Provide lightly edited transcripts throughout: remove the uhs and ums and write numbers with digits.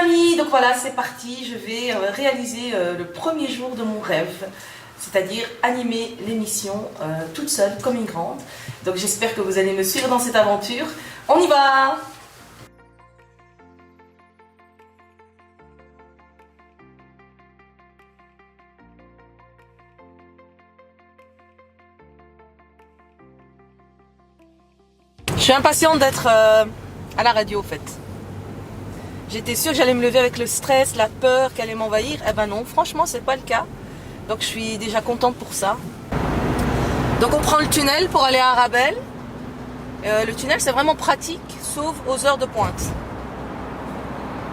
amis, donc voilà, c'est parti. Je vais réaliser le premier jour de mon rêve, c'est-à-dire animer l'émission toute seule, comme une grande. Donc j'espère que vous allez me suivre dans cette aventure. On y va! Je suis impatiente d'être à la radio, en fait. J'étais sûre que j'allais me lever avec le stress, la peur qu'elle allait m'envahir. Eh ben non, franchement, c'est pas le cas. Donc je suis déjà contente pour ça. Donc on prend le tunnel pour aller à Arabelle. Le tunnel, c'est vraiment pratique, sauf aux heures de pointe.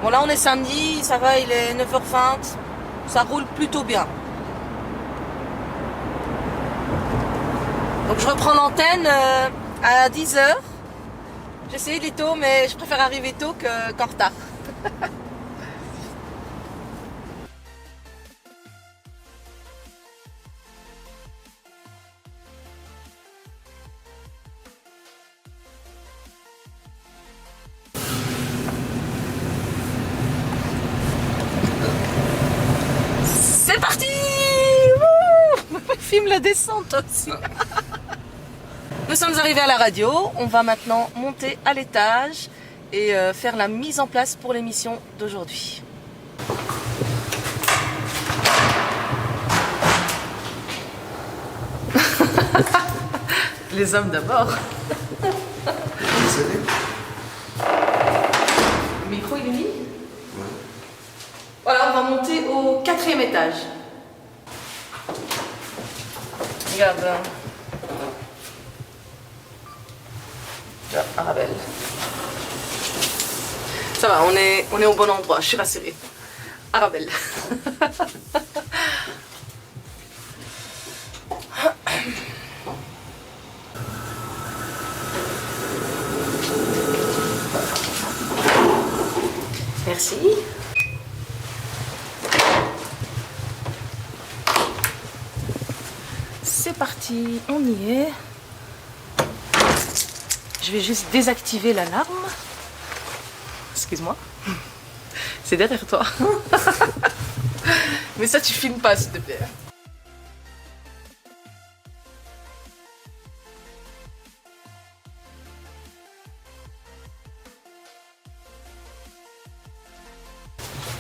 Bon, là, on est samedi, ça va, il est 9h20. Ça roule plutôt bien. Donc je reprends l'antenne à 10h. J'essaie d'être tôt, mais je préfère arriver tôt qu'en retard. C'est parti! Filme la descente aussi. Nous sommes arrivés à la radio. On va maintenant monter à l'étage et faire la mise en place pour l'émission d'aujourd'hui. Les hommes d'abord. Le micro il est mis. Voilà, on va monter au 4e étage. Regarde. Arabelle. Ça va, on est au bon endroit, je suis rassurée. Arabelle. Merci. C'est parti, on y est. Je vais juste désactiver l'alarme. Excuse-moi. C'est derrière toi. Mais ça, tu filmes pas, s'il te plaît.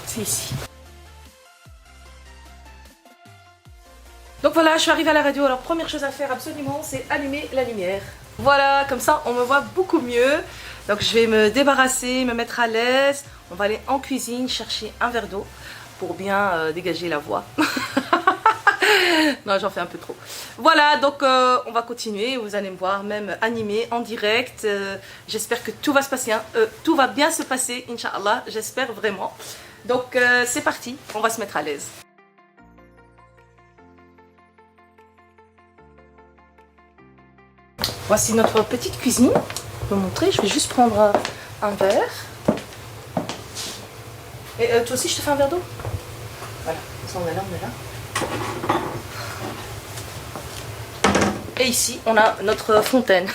C'est ici. Donc voilà, je suis arrivée à la radio. Alors première chose à faire absolument, c'est allumer la lumière. Voilà, comme ça on me voit beaucoup mieux. Donc je vais me débarrasser, me mettre à l'aise. On va aller en cuisine chercher un verre d'eau pour bien dégager la voix. Non, j'en fais un peu trop. Voilà, donc on va continuer. Vous allez me voir même animer en direct. J'espère que tout va se passer, tout va bien se passer, Inch'Allah. J'espère vraiment. Donc c'est parti, on va se mettre à l'aise. Voici notre petite cuisine. Je peux vous montrer, je vais juste prendre un verre. Et toi aussi, je te fais un verre d'eau? Voilà, ça on est là, on est là. Et ici, on a notre fontaine.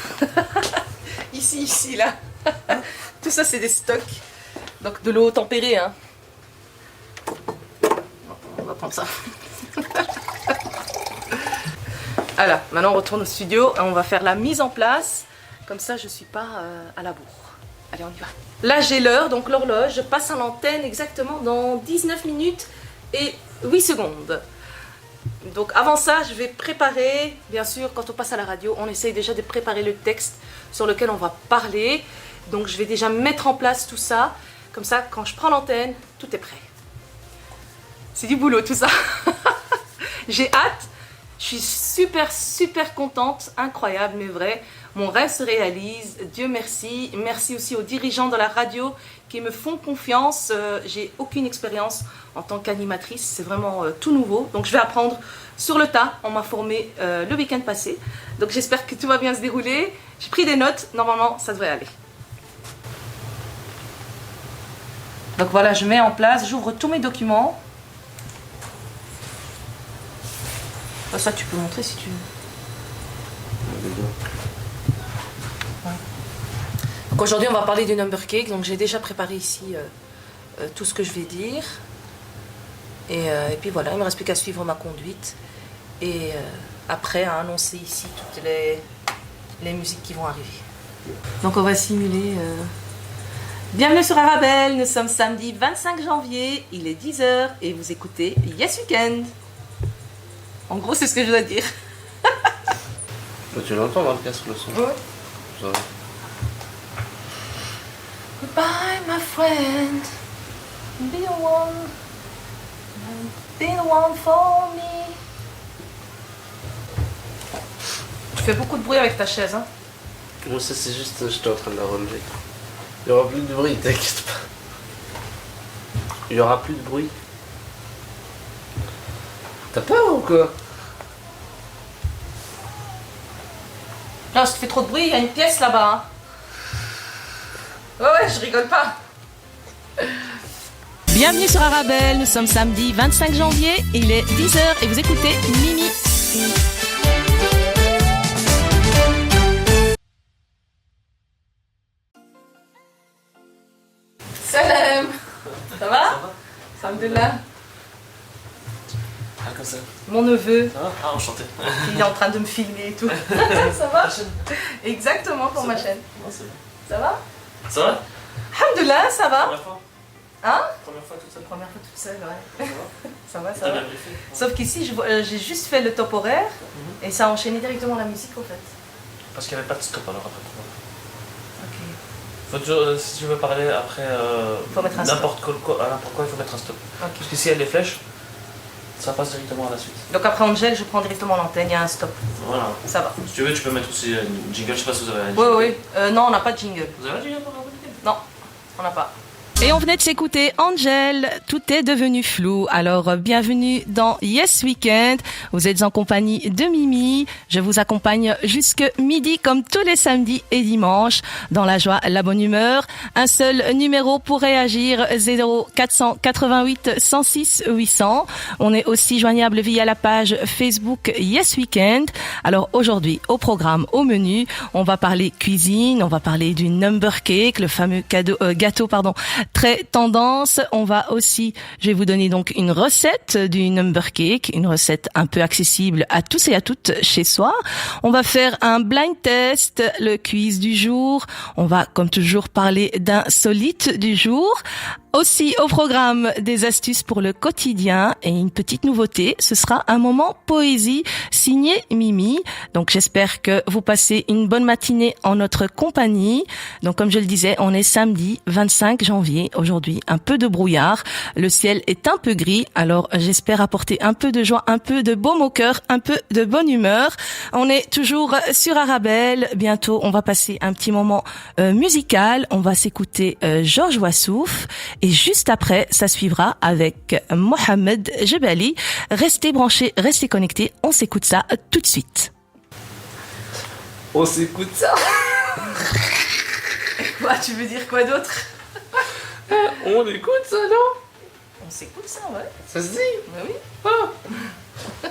Ici, là. Tout ça, c'est des stocks. Donc de l'eau tempérée. Hein. On va prendre ça. Voilà, maintenant on retourne au studio et on va faire la mise en place. Comme ça, je ne suis pas à la bourre. Allez, on y va. Là, j'ai l'heure, donc l'horloge. Je passe à l'antenne exactement dans 19 minutes et 8 secondes. Donc avant ça, je vais préparer. Bien sûr, quand on passe à la radio, on essaye déjà de préparer le texte sur lequel on va parler. Donc je vais déjà mettre en place tout ça. Comme ça, quand je prends l'antenne, tout est prêt. C'est du boulot tout ça. J'ai hâte. Je suis super contente, incroyable mais vrai. Mon rêve se réalise, Dieu merci. Merci aussi aux dirigeants de la radio qui me font confiance. J'ai aucune expérience en tant qu'animatrice, c'est vraiment tout nouveau. Donc je vais apprendre sur le tas. On m'a formé le week-end passé. Donc j'espère que tout va bien se dérouler. J'ai pris des notes, normalement ça devrait aller. Donc voilà, je mets en place, j'ouvre tous mes documents. Ça, tu peux montrer si tu veux. Ouais. Donc aujourd'hui, on va parler du number cake. Donc j'ai déjà préparé ici tout ce que je vais dire. Et puis voilà, il ne me reste plus qu'à suivre ma conduite. Et après, à annoncer ici toutes les musiques qui vont arriver. Donc on va simuler... Bienvenue sur Arabelle, nous sommes samedi 25 janvier, il est 10h et vous écoutez Yes Weekend. En gros, c'est ce que je dois dire. Tu l'entends dans le casque le son? Oui. Ça va. Goodbye my friend, be the one for me. Tu fais beaucoup de bruit avec ta chaise, hein? Moi, ça, c'est juste, j'étais en train de la relever. Il n'y aura plus de bruit, t'inquiète pas. Il n'y aura plus de bruit. T'as peur ou quoi? Non, si tu fais trop de bruit, il y a une pièce là-bas. Hein. Ouais, je rigole pas. Bienvenue sur Arabelle, nous sommes samedi 25 janvier, il est 10h et vous écoutez Mimi. Salam. Ça va? Alhamdulillah. Ah, comme ça. Mon neveu, Ça va? Ah, enchanté. il est en train de me filmer et tout. Ça va? Exactement pour ma chaîne. Non, c'est bon. Ça va? Ça va? Alhamdulillah, ça va? Première fois? Hein? Première fois toute seule? Première fois toute seule, ouais. Ça va? Ça va, ça T'as va. bien briefé? Sauf qu'ici, j'ai juste fait le top horaire et ça a enchaîné directement la musique, en fait. Parce qu'il n'y avait pas de stop alors après. Ok. Faut toujours, si tu veux parler après Faut mettre un n'importe quoi, il faut mettre un stop. Ok. Parce que si elle est flèche, ça passe directement à la suite. Donc après Angel, je prends directement l'antenne, il y a un stop. Voilà. Ça va. Si tu veux, tu peux mettre aussi une jingle, je sais pas si vous avez un Oui, jingle. oui. Non, on n'a pas de jingle. Vous avez un jingle pour Arabelle? Non, on n'a pas. Et on venait de s'écouter Angel, tout est devenu flou. Alors bienvenue dans Yes Weekend. Vous êtes en compagnie de Mimi. Je vous accompagne jusque midi comme tous les samedis et dimanches dans la joie, la bonne humeur. Un seul numéro pour réagir, 0488 106 800. On est aussi joignable via la page Facebook Yes Weekend. Alors aujourd'hui au programme, au menu, on va parler cuisine, on va parler du number cake, le fameux gâteau très tendance. On va aussi, je vais vous donner donc une recette du number cake, une recette un peu accessible à tous et à toutes chez soi. On va faire un blind test, le quiz du jour. On va comme toujours parler d'insolite du jour. Aussi au programme des astuces pour le quotidien et une petite nouveauté, ce sera un moment poésie signé Mimi. Donc j'espère que vous passez une bonne matinée en notre compagnie. Donc comme je le disais, on est samedi 25 janvier. Aujourd'hui, un peu de brouillard. Le ciel est un peu gris. Alors j'espère apporter un peu de joie, un peu de baume au cœur, un peu de bonne humeur. On est toujours sur Arabelle. Bientôt, on va passer un petit moment musical. On va s'écouter Georges Wassouf. Et juste après, ça suivra avec Mohamed Jebali. Restez branchés, restez connectés. On s'écoute ça tout de suite. On s'écoute ça. Quoi, tu veux dire quoi d'autre? On écoute ça, non? On s'écoute ça, ouais. Ça se dit? Bah oui. Ah.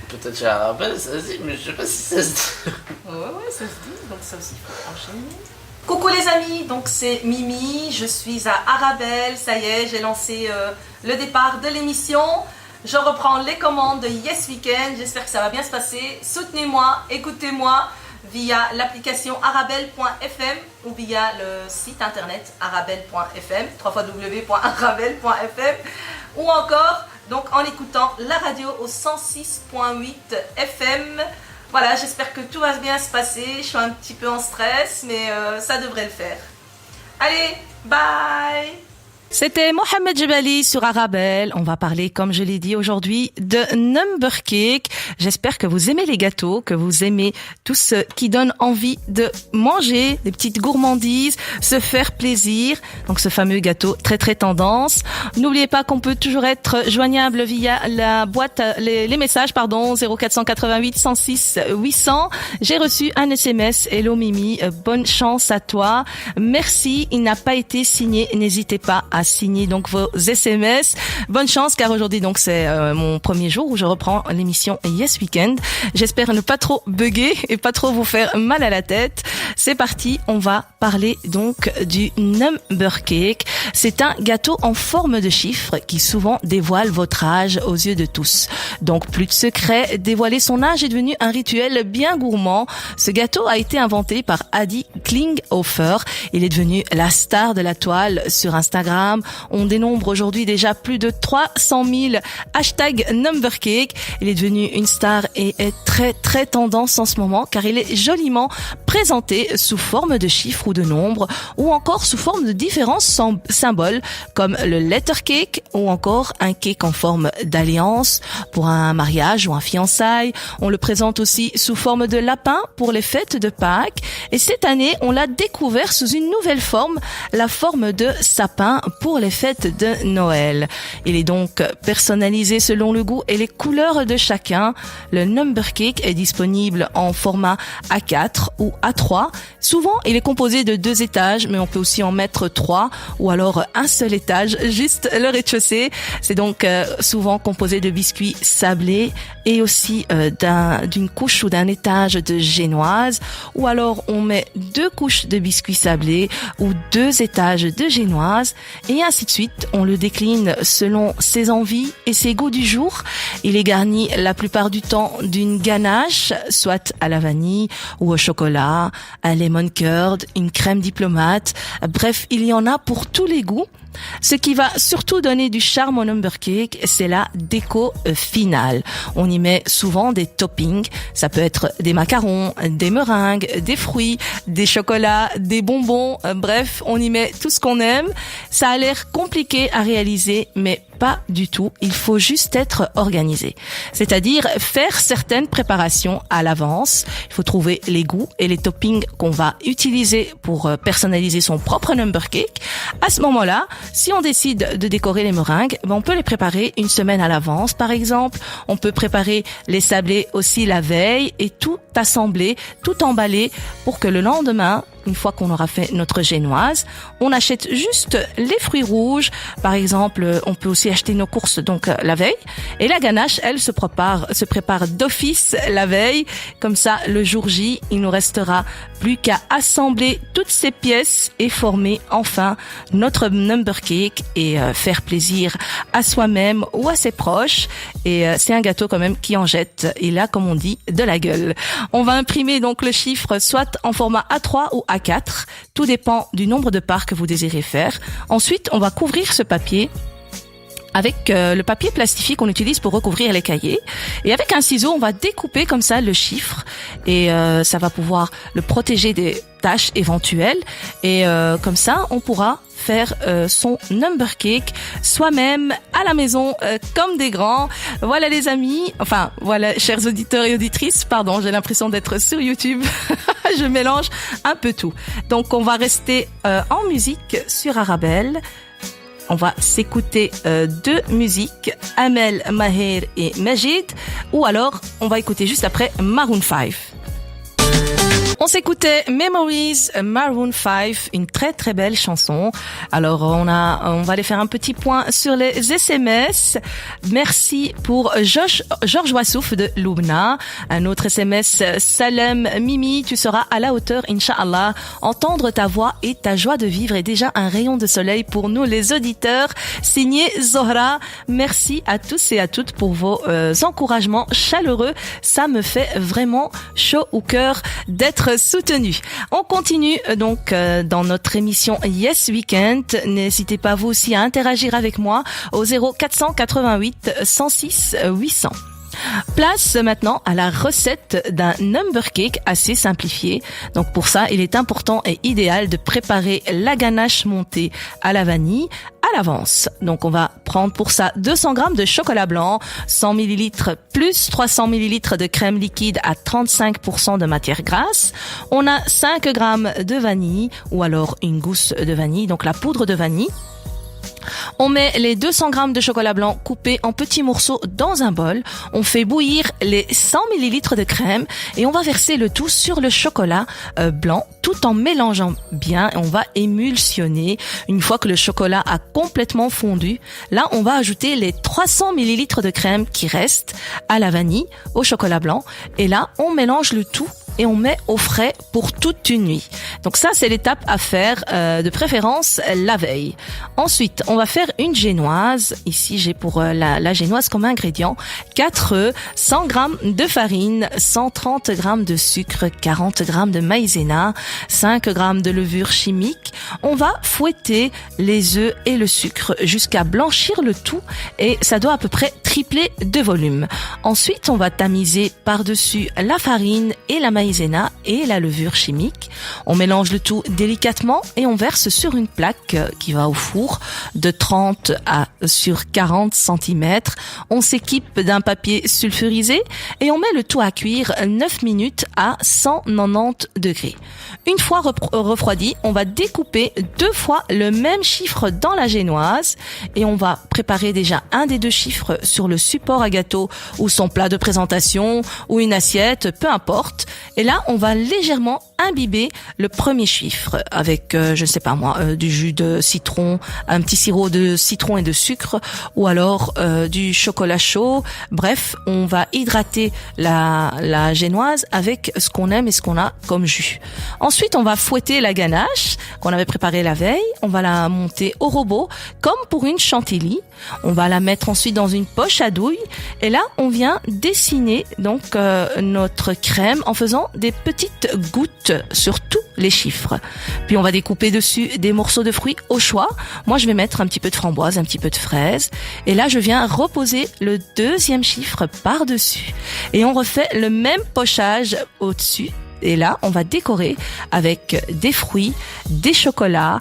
Peut-être chez Arabelle, ça se dit, mais je sais pas si ça se dit. Ouais, ça se dit. Donc ça aussi, il faut enchaîner. Coucou les amis, donc c'est Mimi, je suis à Arabelle, ça y est, j'ai lancé le départ de l'émission. Je reprends les commandes de Yes Weekend, j'espère que ça va bien se passer. Soutenez-moi, écoutez-moi via l'application arabelle.fm ou via le site internet arabelle.fm, www.arabelle.fm ou encore donc en écoutant la radio au 106.8 FM. Voilà, j'espère que tout va bien se passer. Je suis un petit peu en stress, mais ça devrait le faire. Allez, bye! C'était Mohamed Jebali sur Arabelle. On va parler, comme je l'ai dit aujourd'hui, de number cake. J'espère que vous aimez les gâteaux, que vous aimez tout ce qui donne envie de manger, des petites gourmandises, se faire plaisir. Donc ce fameux gâteau très très tendance. N'oubliez pas qu'on peut toujours être joignable via la boîte, les messages, 0488 106 800. J'ai reçu un SMS. Hello Mimi, bonne chance à toi. Merci, il n'a pas été signé. N'hésitez pas à à signer donc vos SMS. Bonne chance car aujourd'hui donc c'est mon premier jour où je reprends l'émission Yes Weekend. J'espère ne pas trop bugger et pas trop vous faire mal à la tête. C'est parti, on va parler donc du number cake. C'est un gâteau en forme de chiffre qui souvent dévoile votre âge aux yeux de tous. Donc plus de secret, dévoiler son âge est devenu un rituel bien gourmand. Ce gâteau a été inventé par Adi Klinghoffer. Il est devenu la star de la toile sur Instagram. On dénombre aujourd'hui déjà plus de 300 000 hashtags number cake. Il est devenu une star et est très tendance en ce moment car il est joliment présenté sous forme de chiffres ou de nombres ou encore sous forme de différents symboles comme le letter cake ou encore un cake en forme d'alliance pour un mariage ou un fiançailles. On le présente aussi sous forme de lapin pour les fêtes de Pâques et cette année on l'a découvert sous une nouvelle forme, la forme de sapin pour les fêtes de Noël. Il est donc personnalisé selon le goût et les couleurs de chacun. Le number cake est disponible en format A4 ou A3. Souvent, il est composé de 2 étages, mais on peut aussi en mettre 3 ou alors un seul étage, juste le rez-de-chaussée. C'est donc souvent composé de biscuits sablés et aussi d'une couche ou d'un étage de génoise. Ou alors, on met 2 couches de biscuits sablés ou 2 étages de génoise et ainsi de suite. On le décline selon ses envies et ses goûts du jour. Il est garni la plupart du temps d'une ganache, soit à la vanille ou au chocolat, un lemon curd, une crème diplomate. Bref, il y en a pour tous les goûts. Ce qui va surtout donner du charme au number cake, c'est la déco finale. On y met souvent des toppings. Ça peut être des macarons, des meringues, des fruits, des chocolats, des bonbons. Bref, on y met tout ce qu'on aime. Ça a l'air compliqué à réaliser, mais pas du tout. Il faut juste être organisé. C'est-à-dire faire certaines préparations à l'avance. Il faut trouver les goûts et les toppings qu'on va utiliser pour personnaliser son propre number cake. À ce moment-là, si on décide de décorer les meringues, on peut les préparer une semaine à l'avance, par exemple. On peut préparer les sablés aussi la veille et tout assembler, tout emballer pour que le lendemain, une fois qu'on aura fait notre génoise, on achète juste les fruits rouges. Par exemple, on peut aussi acheter nos courses donc la veille. Et la ganache, elle se prépare d'office la veille. Comme ça, le jour J, il nous restera plus qu'à assembler toutes ces pièces et former enfin notre number cake et faire plaisir à soi-même ou à ses proches. Et c'est un gâteau quand même qui en jette. Il a, comme on dit, de la gueule. On va imprimer donc le chiffre soit en format A3 ou A4. Tout dépend du nombre de parts que vous désirez faire. Ensuite, on va couvrir ce papier avec le papier plastifié qu'on utilise pour recouvrir les cahiers. Et avec un ciseau, on va découper comme ça le chiffre et ça va pouvoir le protéger des taches éventuelles. Et comme ça, on pourra faire son number cake soi-même à la maison comme des grands. Voilà les amis, enfin voilà chers auditeurs et auditrices, pardon, j'ai l'impression d'être sur YouTube. Je mélange un peu tout. Donc on va rester en musique sur Arabelle. On va s'écouter 2 musiques, Amel Maher et Majid, ou alors on va écouter juste après Maroon 5. On s'écoutait Memories, Maroon 5, une très belle chanson. Alors on va aller faire un petit point sur les SMS. Merci pour Georges Wassouf de Loubna. Un autre SMS, Salem Mimi, tu seras à la hauteur, Inch'Allah. Entendre ta voix et ta joie de vivre est déjà un rayon de soleil pour nous les auditeurs. Signé Zohra. Merci à tous et à toutes pour vos encouragements chaleureux. Ça me fait vraiment chaud au cœur d'être soutenu. On continue donc dans notre émission Yes Weekend. N'hésitez pas vous aussi à interagir avec moi au 0488 106 800. Place maintenant à la recette d'un number cake assez simplifié. Donc pour ça, il est important et idéal de préparer la ganache montée à la vanille à l'avance. Donc on va prendre pour ça 200 g de chocolat blanc, 100 ml plus 300 ml de crème liquide à 35% de matière grasse. On a 5 g de vanille ou alors une gousse de vanille, donc la poudre de vanille. On met les 200 grammes de chocolat blanc coupés en petits morceaux dans un bol. On fait bouillir les 100 millilitres de crème et on va verser le tout sur le chocolat blanc tout en mélangeant bien. On va émulsionner. Une fois que le chocolat a complètement fondu, là, on va ajouter les 300 millilitres de crème qui restent à la vanille, au chocolat blanc. Et là, on mélange le tout et on met au frais pour toute une nuit. Donc ça, c'est l'étape à faire, de préférence la veille. Ensuite, on va faire une génoise. Ici, j'ai pour la génoise comme ingrédient 4 œufs, 100 grammes de farine, 130 grammes de sucre, 40 grammes de maïzena, 5 grammes de levure chimique. On va fouetter les œufs et le sucre jusqu'à blanchir le tout et ça doit à peu près tripler de volume. Ensuite, on va tamiser par-dessus la farine et la maïzena et la levure chimique. On mélange le tout délicatement et on verse sur une plaque qui va au four de 30 sur 40 cm. On s'équipe d'un papier sulfurisé et on met le tout à cuire 9 minutes à 190 degrés. Une fois refroidi, on va découper 2 fois le même chiffre dans la génoise et on va préparer déjà un des 2 chiffres sur le support à gâteau ou son plat de présentation ou une assiette, peu importe. Et là, on va légèrement imbiber le premier chiffre avec, je sais pas moi, du jus de citron, un petit sirop de citron et de sucre ou alors du chocolat chaud. Bref, on va hydrater la génoise avec ce qu'on aime et ce qu'on a comme jus. Ensuite, on va fouetter la ganache qu'on avait préparée la veille. On va la monter au robot comme pour une chantilly. On va la mettre ensuite dans une poche à douille et là, on vient dessiner donc notre crème en faisant des petites gouttes sur tous les chiffres. Puis on va découper dessus des morceaux de fruits au choix. Moi, je vais mettre un petit peu de framboise, un petit peu de fraise. Et là, je viens reposer le 2e chiffre par-dessus. Et on refait le même pochage au-dessus. Et là, on va décorer avec des fruits, des chocolats,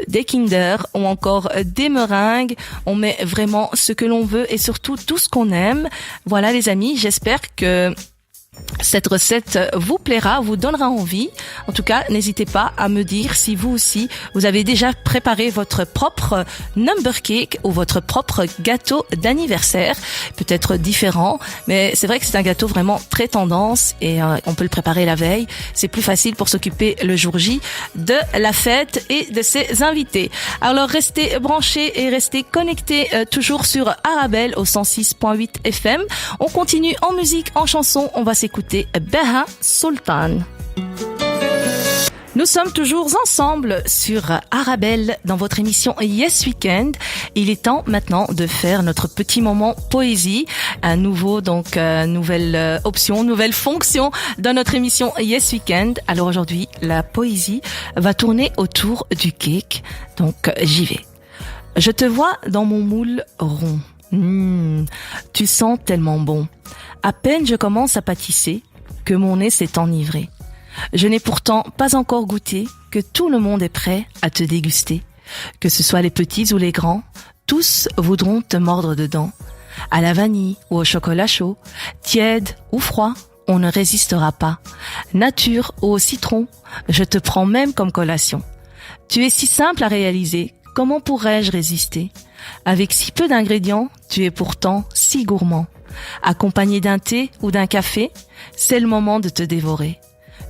des Kinder ou encore des meringues. On met vraiment ce que l'on veut et surtout tout ce qu'on aime. Voilà les amis, j'espère que cette recette vous plaira, vous donnera envie. En tout cas, n'hésitez pas à me dire si vous aussi, vous avez déjà préparé votre propre number cake ou votre propre gâteau d'anniversaire. Peut-être différent, mais c'est vrai que c'est un gâteau vraiment très tendance et on peut le préparer la veille. C'est plus facile pour s'occuper le jour J de la fête et de ses invités. Alors restez branchés et restez connectés toujours sur Arabelle au 106.8 FM. On continue en musique, en chanson. On va s'écouter Beha Sultan. Nous sommes toujours ensemble sur Arabelle dans votre émission Yes Weekend. Il est temps maintenant de faire notre petit moment poésie, un nouveau nouvelle option, nouvelle fonction dans notre émission Yes Weekend. Alors aujourd'hui, la poésie va tourner autour du cake. Donc j'y vais. Je te vois dans mon moule rond. Tu sens tellement bon. À peine je commence à pâtisser que mon nez s'est enivré. Je n'ai pourtant pas encore goûté que tout le monde est prêt à te déguster. Que ce soit les petits ou les grands, tous voudront te mordre dedans. À la vanille ou au chocolat chaud, tiède ou froid, on ne résistera pas. Nature ou au citron, je te prends même comme collation. Tu es si simple à réaliser, comment pourrais-je résister? Avec si peu d'ingrédients, tu es pourtant si gourmand. Accompagné d'un thé ou d'un café, c'est le moment de te dévorer.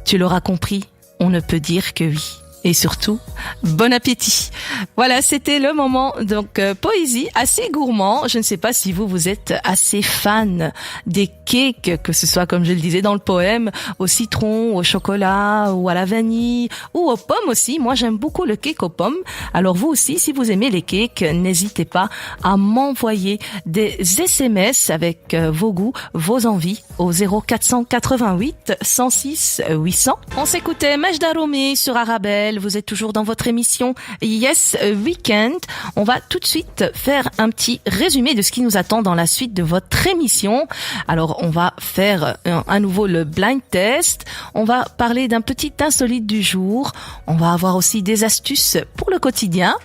Tu l'auras compris, on ne peut dire que oui. Et surtout, bon appétit. Voilà, c'était le moment donc poésie assez gourmand. Je ne sais pas si vous êtes assez fan des cakes, que ce soit comme je le disais dans le poème, au citron, au chocolat ou à la vanille ou aux pommes aussi. Moi, j'aime beaucoup le cake aux pommes. Alors vous aussi, si vous aimez les cakes, n'hésitez pas à m'envoyer des SMS avec vos goûts, vos envies au 0488 106 800. On s'écoutait Majda Romi sur Arabelle. Vous êtes toujours dans votre émission Yes Weekend. On va tout de suite faire un petit résumé de ce qui nous attend dans la suite de votre émission. Alors, on va faire à nouveau le blind test. On va parler d'un petit insolite du jour. On va avoir aussi des astuces pour le quotidien.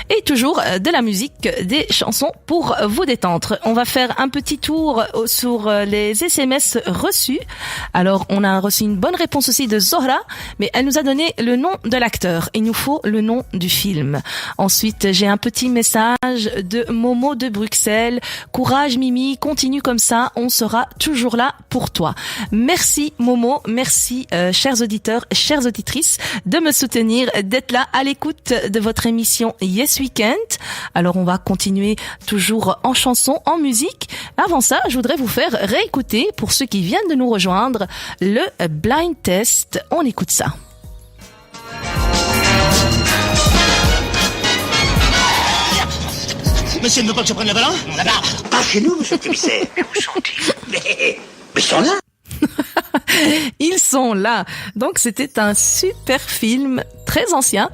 Et toujours de la musique, des chansons pour vous détendre. On va faire un petit tour sur les SMS reçus. Alors, on a reçu une bonne réponse aussi de Zohra, mais elle nous a donné le nom de l'acteur. d'acteur. Il nous faut le nom du film. Ensuite, j'ai un petit message de Momo de Bruxelles. Courage Mimi, continue comme ça, on sera toujours là pour toi. Merci Momo, merci chers auditeurs, chères auditrices de me soutenir, d'être là à l'écoute de votre émission Yes Weekend. Alors on va continuer toujours en chanson, en musique. Avant ça, je voudrais vous faire réécouter, pour ceux qui viennent de nous rejoindre, le blind test. On écoute ça. Monsieur ne veut pas que je prenne le volant? Là-bas. Pas chez nous, monsieur le commissaire. Mais où sont-ils? Mais ils sont là. Ils sont là. Donc c'était un super film très ancien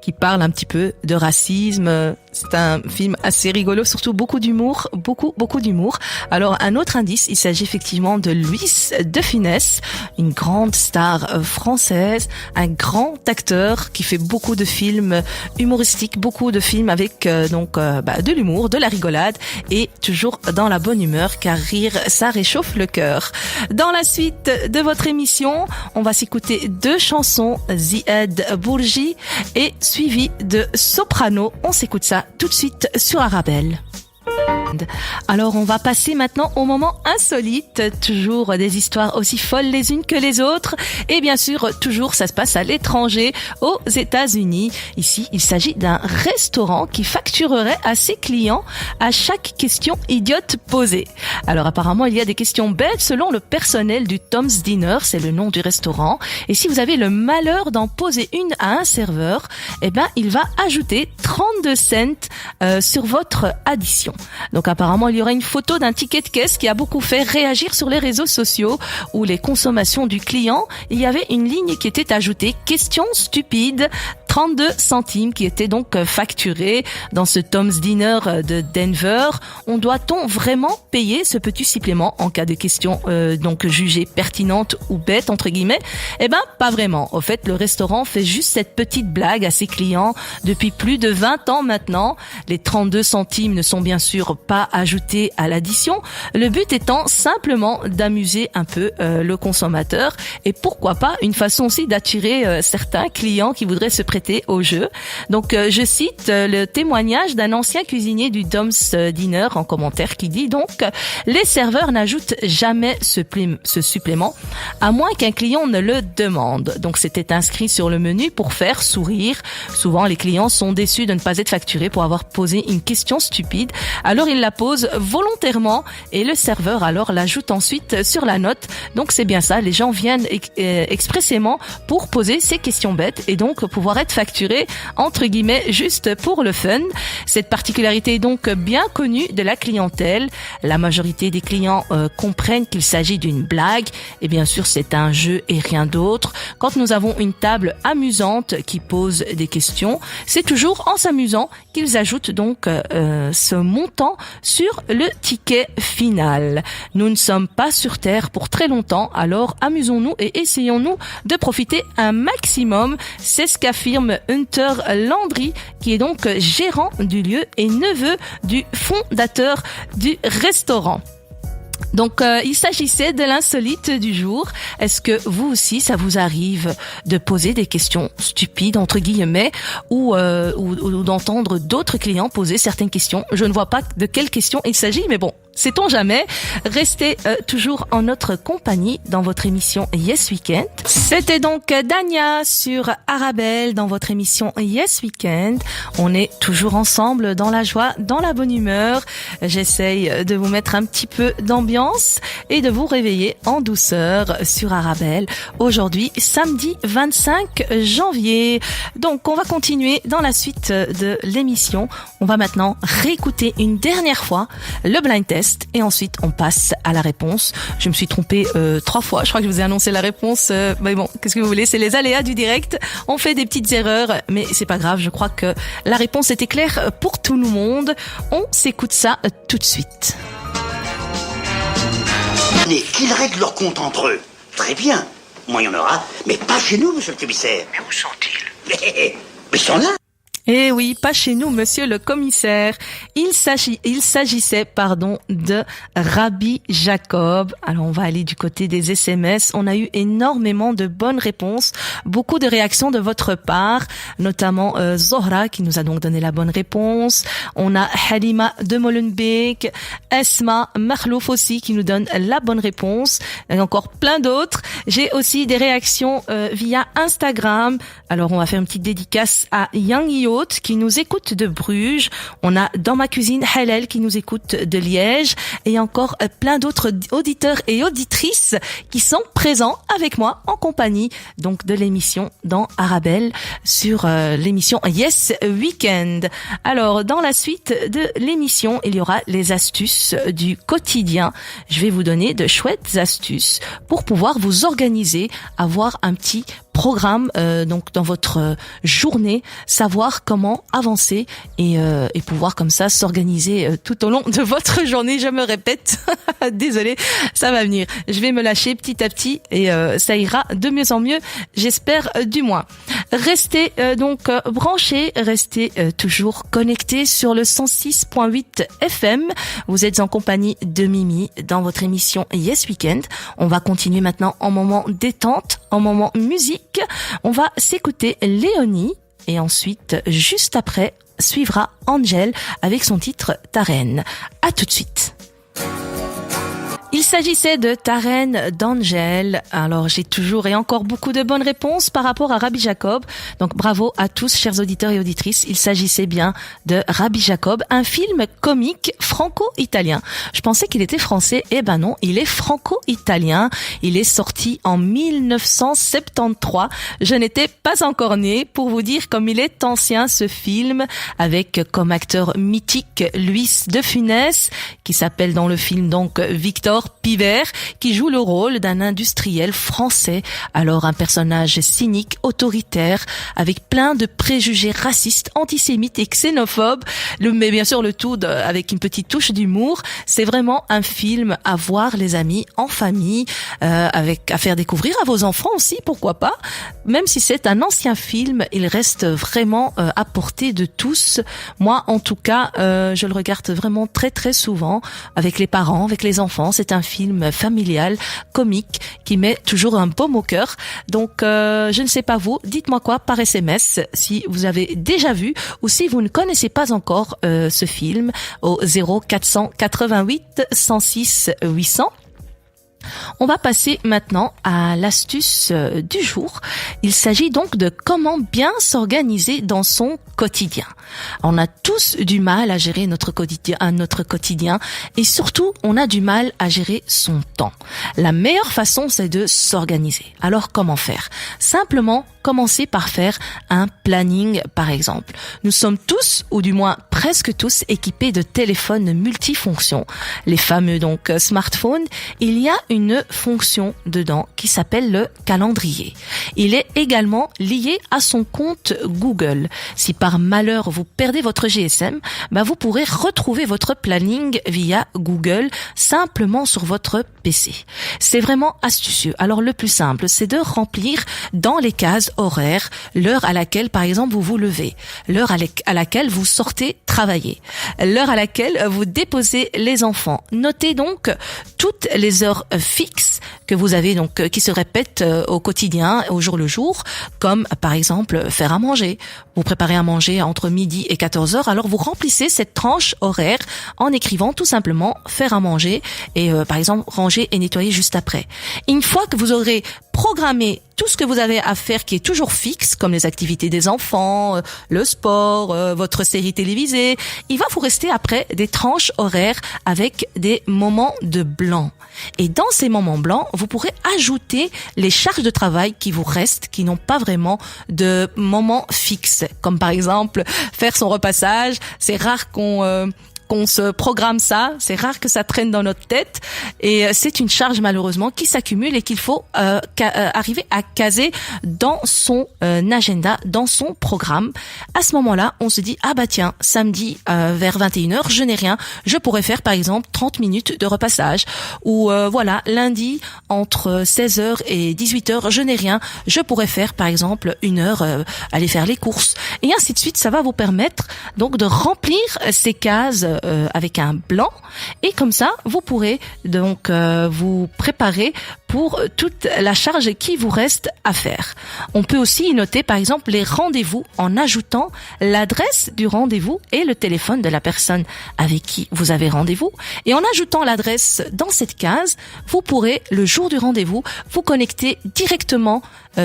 qui parle un petit peu de racisme. C'est un film assez rigolo, surtout beaucoup d'humour, beaucoup d'humour. Alors un autre indice, il s'agit effectivement de Louis de Funès, une grande star française, un grand acteur qui fait beaucoup de films humoristiques, beaucoup de films avec de l'humour, de la rigolade et toujours dans la bonne humeur, car rire, ça réchauffe le cœur. Dans la suite de votre émission, on va s'écouter 2 chansons, Ziad Bourgi et suivi de Soprano. On s'écoute ça tout de suite sur Arabelle. Alors on va passer maintenant au moment insolite, toujours des histoires aussi folles les unes que les autres, et bien sûr toujours ça se passe à l'étranger, aux États-Unis. Ici il s'agit d'un restaurant qui facturerait à ses clients à chaque question idiote posée. Alors apparemment il y a des questions bêtes selon le personnel du Tom's Dinner, c'est le nom du restaurant, et si vous avez le malheur d'en poser une à un serveur, eh ben il va ajouter 32 cents sur votre addition. Donc apparemment, il y aura une photo d'un ticket de caisse qui a beaucoup fait réagir sur les réseaux sociaux où les consommations du client, il y avait une ligne qui était ajoutée, question stupide, 32 centimes qui était donc facturé dans ce Tom's Dinner de Denver. Doit-on vraiment payer ce petit supplément en cas de question donc jugée pertinente ou bête entre guillemets? Eh ben pas vraiment. Au fait, le restaurant fait juste cette petite blague à ses clients depuis plus de 20 ans maintenant. Les 32 centimes ne sont bien sûr pas ajoutés à l'addition. Le but étant simplement d'amuser un peu le consommateur et pourquoi pas une façon aussi d'attirer certains clients qui voudraient se prêter au jeu. Donc je cite le témoignage d'un ancien cuisinier du Tom's Dinner en commentaire qui dit donc les serveurs n'ajoutent jamais ce supplément à moins qu'un client ne le demande. Donc c'était inscrit sur le menu pour faire sourire. Souvent les clients sont déçus de ne pas être facturés pour avoir posé une question stupide. Alors ils la posent volontairement et le serveur alors l'ajoute ensuite sur la note. Donc c'est bien ça, les gens viennent expressément pour poser ces questions bêtes et donc pouvoir être facturés entre guillemets juste pour le fun. Cette particularité est donc bien connue de la clientèle. La majorité des clients comprennent qu'il s'agit d'une blague et bien sûr c'est un jeu et rien d'autre. Quand nous avons une table amusante qui pose des questions, c'est toujours en s'amusant qu'ils ajoutent donc ce montant sur le ticket final. Nous ne sommes pas sur Terre pour très longtemps, alors amusons-nous et essayons-nous de profiter un maximum. C'est ce qu'affirme Hunter Landry, qui est donc gérant du lieu et neveu du fondateur du restaurant. Donc il s'agissait de l'insolite du jour. Est-ce que vous aussi ça vous arrive de poser des questions stupides entre guillemets ou d'entendre d'autres clients poser certaines questions? Je ne vois pas de quelles questions il s'agit, mais bon, sait-on jamais. Restez toujours en notre compagnie dans votre émission Yes Weekend. C'était donc Dania sur Arabelle dans votre émission Yes Weekend. On est toujours ensemble dans la joie, dans la bonne humeur. J'essaye de vous mettre un petit peu d'ambiance et de vous réveiller en douceur sur Arabelle. Aujourd'hui, samedi 25 janvier. Donc, on va continuer dans la suite de l'émission. On va maintenant réécouter une dernière fois le blind test et ensuite on passe à la réponse. Je me suis trompée 3 fois. Je crois que je vous ai annoncé la réponse. Mais bon, qu'est-ce que vous voulez? C'est les aléas du direct. On fait des petites erreurs, mais c'est pas grave. Je crois que la réponse était claire pour tout le monde. On s'écoute ça tout de suite. Qu'ils règlent leur compte entre eux. Très bien. Moi, il y en aura, mais pas chez nous, monsieur le commissaire. Mais où sont-ils? Mais ils sont là. Eh oui, pas chez nous, monsieur le commissaire. Il s'agissait, de Rabbi Jacob. Alors, on va aller du côté des SMS. On a eu énormément de bonnes réponses, beaucoup de réactions de votre part, notamment Zohra qui nous a donc donné la bonne réponse. On a Halima de Molenbeek, Esma Makhlouf aussi qui nous donne la bonne réponse. Et encore plein d'autres. J'ai aussi des réactions via Instagram. Alors, on va faire une petite dédicace à Young Yacht qui nous écoute de Bruges. On a Dans ma cuisine Halel qui nous écoute de Liège et encore plein d'autres auditeurs et auditrices qui sont présents avec moi en compagnie donc de l'émission dans Arabelle sur l'émission Yes Weekend. Alors dans la suite de l'émission, il y aura les astuces du quotidien. Je vais vous donner de chouettes astuces pour pouvoir vous organiser, avoir un petit programme donc dans votre journée, savoir comment avancer et pouvoir comme ça s'organiser tout au long de votre journée. Je me répète, désolée, ça va venir. Je vais me lâcher petit à petit et ça ira de mieux en mieux, j'espère du moins. Restez donc branchés, restez toujours connectés sur le 106.8 FM. Vous êtes en compagnie de Mimi dans votre émission Yes Weekend. On va continuer maintenant en moment détente, en moment musique. On va s'écouter Léonie et ensuite, juste après, suivra Angel avec son titre Ta Reine. À tout de suite. Il s'agissait de Ta Reine d'Angel. Alors, j'ai toujours et encore beaucoup de bonnes réponses par rapport à Rabbi Jacob. Donc, bravo à tous, chers auditeurs et auditrices. Il s'agissait bien de Rabbi Jacob, un film comique franco-italien. Je pensais qu'il était français. Eh ben non, il est franco-italien. Il est sorti en 1973. Je n'étais pas encore née pour vous dire comme il est ancien ce film, avec comme acteur mythique Luis de Funès, qui s'appelle dans le film donc Victor Pivert, qui joue le rôle d'un industriel français, alors un personnage cynique, autoritaire, avec plein de préjugés racistes, antisémites et xénophobes, mais bien sûr le tout avec une petite touche d'humour. C'est vraiment un film à voir, les amis, en famille, avec à faire découvrir à vos enfants aussi, pourquoi pas. Même si c'est un ancien film, il reste vraiment à portée de tous. Moi, en tout cas, je le regarde vraiment très très souvent avec les parents, avec les enfants. C'est un film familial, comique, qui met toujours un baume au cœur. Donc, je ne sais pas vous, dites-moi quoi par SMS si vous avez déjà vu ou si vous ne connaissez pas encore ce film au 0488 106 800. On va passer maintenant à l'astuce du jour. Il s'agit donc de comment bien s'organiser dans son quotidien. On a tous du mal à gérer notre quotidien et surtout on a du mal à gérer son temps. La meilleure façon c'est de s'organiser. Alors comment faire? Simplement commencer par faire un planning par exemple. Nous sommes tous, ou du moins presque tous, équipés de téléphones multifonctions. Les fameux donc smartphones. Il y a une fonction dedans qui s'appelle le calendrier. Il est également lié à son compte Google. Si par malheur vous perdez votre GSM, vous pourrez retrouver votre planning via Google simplement sur votre PC. C'est vraiment astucieux. Alors le plus simple, c'est de remplir dans les cases horaires l'heure à laquelle par exemple vous vous levez, l'heure à laquelle vous sortez travailler, l'heure à laquelle vous déposez les enfants. Notez donc toutes les heures fixes que vous avez donc qui se répètent au quotidien, au jour le jour, comme par exemple faire à manger. Vous préparez à manger entre midi et 14 heures, alors vous remplissez cette tranche horaire en écrivant tout simplement faire à manger et par exemple ranger et nettoyer juste après. Une fois que vous aurez programmé tout ce que vous avez à faire qui est toujours fixe, comme les activités des enfants, le sport, votre série télévisée, il va vous rester après des tranches horaires avec des moments de blanc. Et dans ces moments blancs, vous pourrez ajouter les charges de travail qui vous restent, qui n'ont pas vraiment de moment fixe. Comme par exemple, faire son repassage. C'est rare qu'on qu'on se programme ça. C'est rare que ça traîne dans notre tête. Et c'est une charge malheureusement qui s'accumule et qu'il faut arriver à caser dans son agenda, dans son programme. À ce moment-là, on se dit, ah bah tiens, samedi vers 21h, je n'ai rien. Je pourrais faire par exemple 30 minutes de repassage. Ou voilà, lundi entre 16h et 18h, je n'ai rien. Je pourrais faire par exemple 1 heure, aller faire les courses. Et ainsi de suite, ça va vous permettre donc de remplir ces cases avec un blanc. Et comme ça, vous pourrez donc vous préparer pour toute la charge qui vous reste à faire. On peut aussi y noter par exemple les rendez-vous en ajoutant l'adresse du rendez-vous et le téléphone de la personne avec qui vous avez rendez-vous. Et en ajoutant l'adresse dans cette case, vous pourrez le jour du rendez-vous vous connecter directement,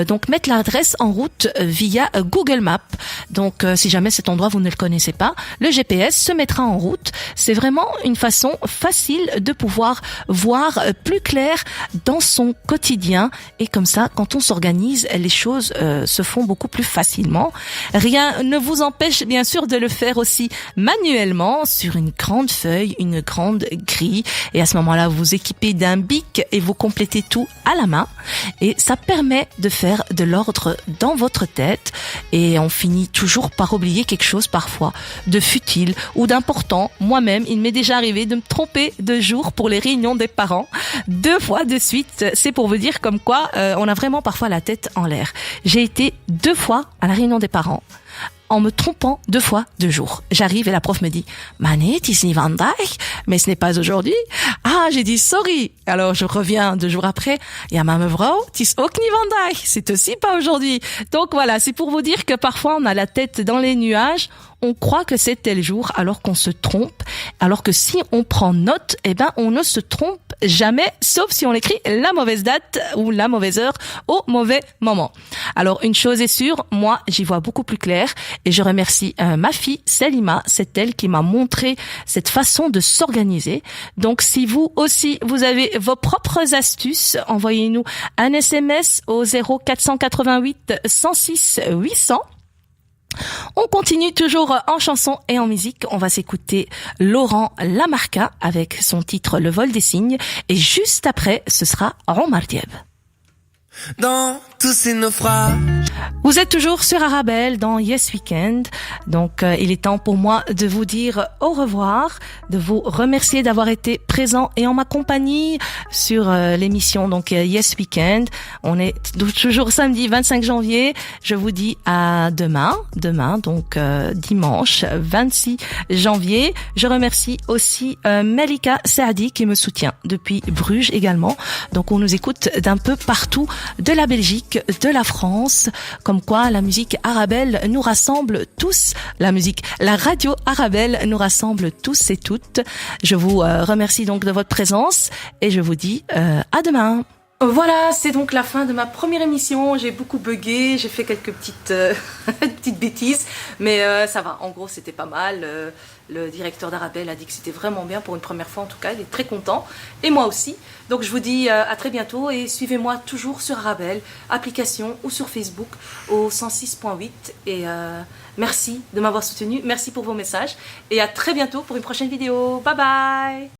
donc mettre l'adresse en route via Google Maps. Donc si jamais cet endroit vous ne le connaissez pas, le GPS se mettra en route. C'est vraiment une façon facile de pouvoir voir plus clair dans son quotidien, et comme ça, quand on s'organise, les choses se font beaucoup plus facilement. Rien ne vous empêche bien sûr de le faire aussi manuellement sur une grande feuille, une grande grille, et à ce moment-là, vous vous équipez d'un bic et vous complétez tout à la main, et ça permet de faire de l'ordre dans votre tête. Et on finit toujours par oublier quelque chose parfois de futile ou d'important. Moi-même, il m'est déjà arrivé de me tromper de jour pour les réunions des parents 2 fois de suite. C'est pour vous dire comme quoi on a vraiment parfois la tête en l'air. J'ai été 2 fois à la réunion des parents en me trompant 2 fois de jour. J'arrive et la prof me dit « Mané, tis ni vandaag ?» Mais ce n'est pas aujourd'hui. Ah, j'ai dit « Sorry ». Alors je reviens 2 jours après. « Ja, ma mevrouw, tis ook ni vandaag ». C'est aussi pas aujourd'hui. Donc voilà, c'est pour vous dire que parfois on a la tête dans les nuages. On croit que c'est tel jour alors qu'on se trompe. Alors que si on prend note, eh ben on ne se trompe jamais, sauf si on écrit la mauvaise date ou la mauvaise heure au mauvais moment. Alors une chose est sûre, moi j'y vois beaucoup plus clair, et je remercie ma fille Selima, c'est elle qui m'a montré cette façon de s'organiser. Donc si vous aussi vous avez vos propres astuces, envoyez-nous un SMS au 0488 106 800. On continue toujours en chanson et en musique. On va s'écouter Laurent Lamarca avec son titre Le vol des cygnes. Et juste après, ce sera Omar Diab. Dans tous ces naufrages. Vous êtes toujours sur Arabelle dans Yes Weekend. Donc il est temps pour moi de vous dire au revoir, de vous remercier d'avoir été présent et en ma compagnie sur l'émission donc Yes Weekend. On est toujours samedi 25 janvier. Je vous dis à demain donc dimanche 26 janvier. Je remercie aussi Melika Saadi qui me soutient depuis Bruges également. Donc on nous écoute d'un peu partout de la Belgique, de la France, comme quoi la musique Arabelle nous rassemble tous, la radio Arabelle nous rassemble tous et toutes. Je vous remercie donc de votre présence et je vous dis à demain. Voilà, c'est donc la fin de ma première émission. J'ai beaucoup bugué, j'ai fait quelques petites petites bêtises, mais ça va. En gros, c'était pas mal. Le directeur d'Arabelle a dit que c'était vraiment bien pour une première fois. En tout cas, il est très content et moi aussi. Donc, je vous dis à très bientôt et suivez-moi toujours sur Arabelle, application ou sur Facebook au 106.8. Et merci de m'avoir soutenu, merci pour vos messages et à très bientôt pour une prochaine vidéo. Bye bye.